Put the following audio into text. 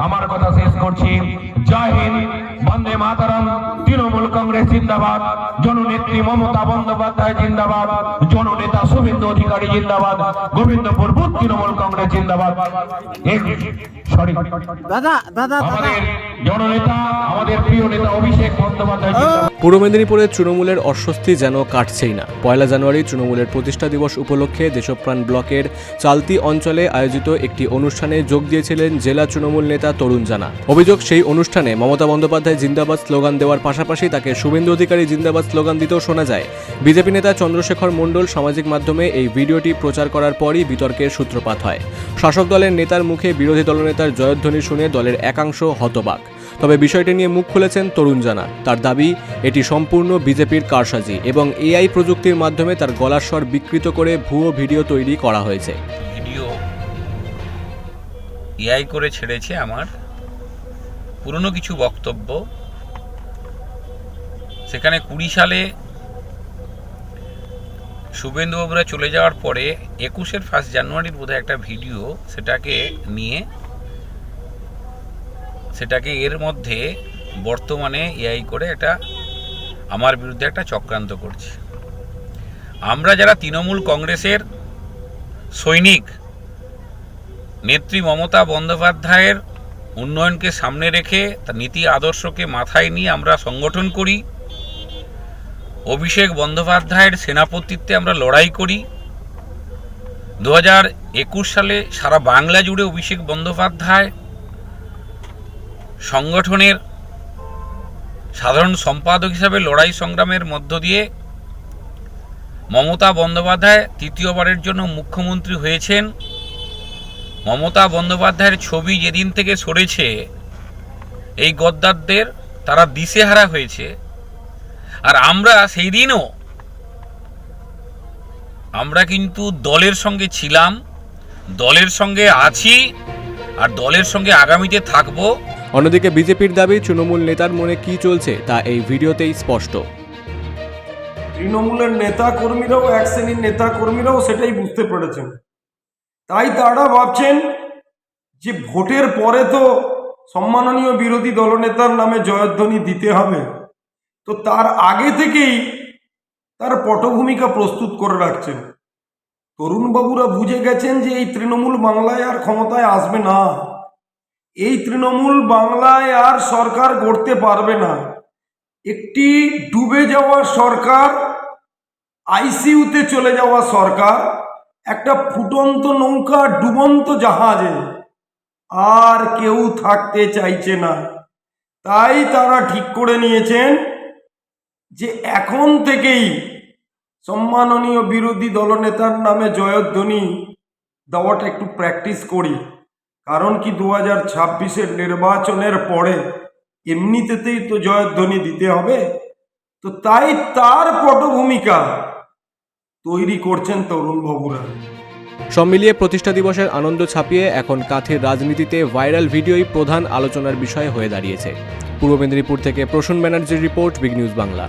আমার কথা শেষ করছি। জয় হিন্দ, বন্দে মাতরম। তৃণমূল কংগ্রেস জিন্দাবাদ, জননেত্রী মমতা বন্দ্যোপাধ্যায় জিন্দাবাদ, জননেতা শুভেন্দু অধিকারী জিন্দাবাদ, গোবিন্দপুর বুথ তৃণমূল কংগ্রেস জিন্দাবাদ। আমাদের জননেতা, আমাদের প্রিয় নেতা অভিষেক বন্দ্যোপাধ্যায় জিন্দাবাদ। পূর্ব মেদিনীপুরের তৃণমূলের অস্বস্তি যেন কাটছেই না। 1 জানুয়ারি তৃণমূলের প্রতিষ্ঠা দিবস উপলক্ষে দেশপ্রাণ ব্লকের চালতি অঞ্চলে আয়োজিত একটি অনুষ্ঠানে যোগ দিয়েছিলেন জেলা তৃণমূল নেতা তরুণ জানা। অভিযোগ, সেই অনুষ্ঠানে মমতা বন্দ্যোপাধ্যায় জিন্দাবাদ স্লোগান দেওয়ার পাশাপাশি তাকে শুভেন্দু অধিকারী জিন্দাবাদ স্লোগান দিতেও শোনা যায়। বিজেপি নেতা চন্দ্রশেখর মণ্ডল সামাজিক মাধ্যমে এই ভিডিওটি প্রচার করার পরই বিতর্কের সূত্রপাত হয়। শাসক দলের নেতার মুখে বিরোধী দলনেতার জয়ধ্বনি শুনে দলের একাংশ হতবাক। তবে বিষয়টি নিয়ে মুখ খুলেছেন তরুণ জানা। তার দাবি, এটি সম্পূর্ণ বিজেপির কারসাজি এবং এআই প্রযুক্তির মাধ্যমে তার গলার স্বর বিকৃত করে ভুয়ো ভিডিও তৈরি করা হয়েছে। ভিডিও এআই করে ছেড়েছে আমার পুরনো কিছু বক্তব্য। সেখানে 20 সালে শুভেন্দুবাবুরা চলে যাওয়ার পরে 21-এর 1 জানুয়ারির বোধহয় একটা ভিডিও, সেটাকে এর মধ্যে বর্তমানে এআই করে একটা আমার বিরুদ্ধে একটা চক্রান্ত করছে। আমরা যারা তৃণমূল কংগ্রেসের সৈনিক, নেত্রী মমতা বন্দ্যোপাধ্যায়ের উন্নয়নকে সামনে রেখে তার নীতি আদর্শকে মাথায় নিয়ে আমরা সংগঠন করি, অভিষেক বন্দ্যোপাধ্যায়ের সেনাপতিত্বে আমরা লড়াই করি। 2021 সালে সারা বাংলা জুড়ে অভিষেক বন্দ্যোপাধ্যায় সংগঠনের সাধারণ সম্পাদক হিসাবে লড়াই সংগ্রামের মধ্য দিয়ে মমতা বন্দ্যোপাধ্যায় তৃতীয়বারের জন্য মুখ্যমন্ত্রী হয়েছেন। মমতা বন্দ্যোপাধ্যায়ের ছবি যেদিন থেকে সরেছে, এই গদ্দারদের তারা দিশেহারা হয়েছে। আর আমরা সেই দিনও আমরা কিন্তু দলের সঙ্গে ছিলাম, দলের সঙ্গে আছি আর দলের সঙ্গে আগামীতে থাকব। অন্যদিকে বিজেপির দাবি, তৃণমূল নেতার মনে কি চলছে তা এই ভিডিওতেই স্পষ্ট। তৃণমূলের নেতা কর্মীরাও, এক শ্রেণীর নেতা কর্মীরাও সেটাই বুঝতে পেরেছেন। তাই তারা ভাবছেন যে ভোটের পরে তো সম্মাননীয় বিরোধী দলনেতার নামে জয়ধ্বনি দিতে হবে, তো তার আগে থেকেই তার পটভূমিকা প্রস্তুত করে রাখছেন। তরুণবাবুরা বুঝে গেছেন যে এই তৃণমূল বাংলায় আর ক্ষমতায় আসবে না, এই তৃণমূল বাংলায় আর সরকার গড়তে পারবে না। একটি ডুবে যাওয়া সরকার, আইসিইউতে চলে যাওয়া সরকার, একটা ফুটন্ত নৌকা, ডুবন্ত জাহাজে আর কেউ থাকতে চাইছে না। তাই তারা ঠিক করে নিয়েছেন যে এখন থেকেই সম্মাননীয় বিরোধী দলনেতার নামে জয়ধ্বনি দেওয়াটা একটু প্র্যাকটিস করি। কারণ কি 2026-এর নির্বাচনের পরে এমনিতেই তো জয়ধ্বনি দিতে হবে, তো তাই তার পটভূমিকা তৈরি করছেন তরুণবাবুরা। সব মিলিয়ে প্রতিষ্ঠা দিবসের আনন্দ ছাপিয়ে এখন কাঁথির রাজনীতিতে ভাইরাল ভিডিওই প্রধান আলোচনার বিষয় হয়ে দাঁড়িয়েছে। পূর্ব মেদিনীপুর থেকে প্রসূন ব্যানার্জির রিপোর্ট, বিগ নিউজ বাংলা।